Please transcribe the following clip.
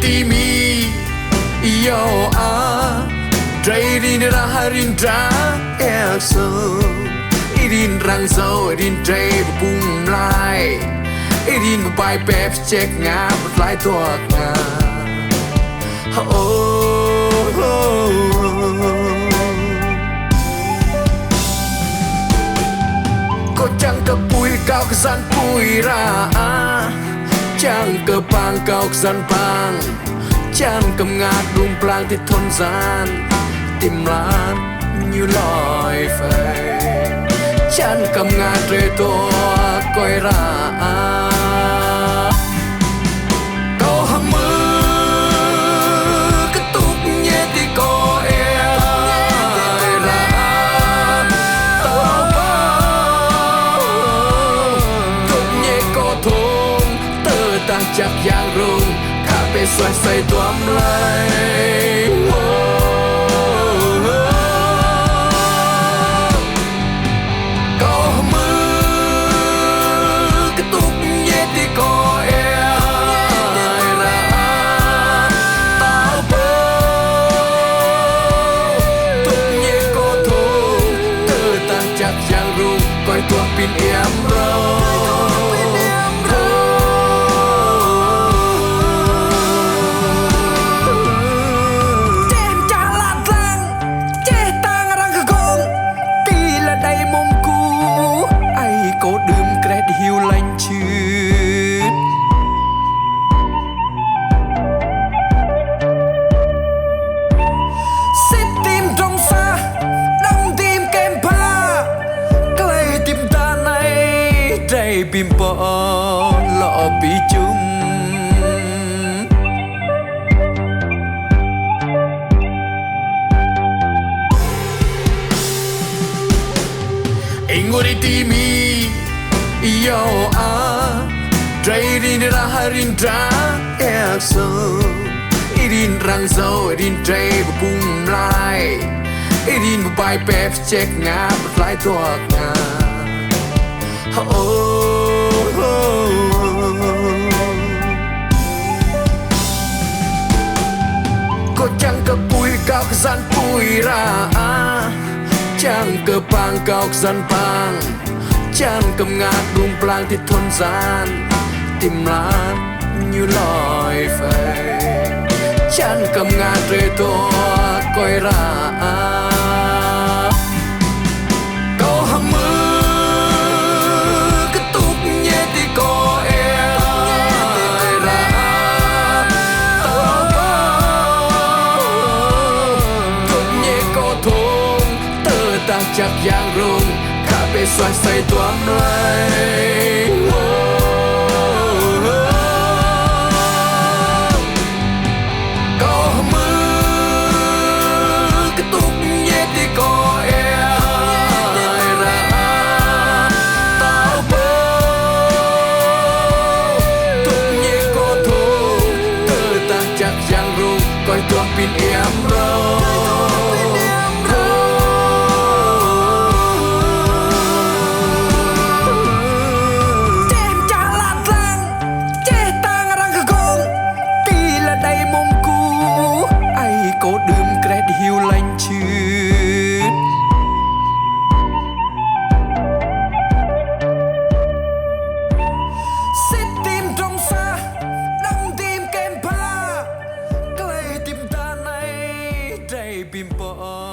timi yo Dreirin raharindra ekso Irin rang zo irin drei bung lai Irin bai pep check nga fly tuak nga Ko chẳng cơ bùi cao cái gian bùi ra Chẳng cơ bang cao cái gian bang Chẳng cầm ngạt đung plang thì thôn gian Tìm lan như lòi phê Chẳng cầm ngạt rê tô coi ra Câu hâm mơ Cái túc nhé thì có e ra Tao bao Túc nhé có thôn Tơ tăng chắc giang rung Cả bê xoay xoay toám lại Coi tua pin em rồi Chém cha lạt răng Chê tang răng cơ gông Tì là đầy mông cú Ai có đơm kret hiu lành chứt Xếp tim trong xa Đâm tim kem pa Dây bìm bò lọ bị chung Inguri timi yo Dreirin raharindra ekso Irin rang zo irin drei bung lai Irin bai pep check nga fly tuak nga Ko chẳng cơ bùi cao cái gian bùi ra Chẳng cơ bang cao cái gian bang Chẳng cầm ngạt đung plang thì thôn gian Tìm lan như lòi phê Chẳng cầm ngạt rê tô coi ra Câu hâm mơ chắc giang rung Cả bê xoay xoay toám lại Có mơ Cái túc nhé thì có e ra Tao bơ Túc nhé có thôn Tơ ta chắc giang rung Coi toán pin em rồi hiu lành chứt Xếp tim trong xa Đâm tim kem pa Clay tim ta này Đầy bìm bò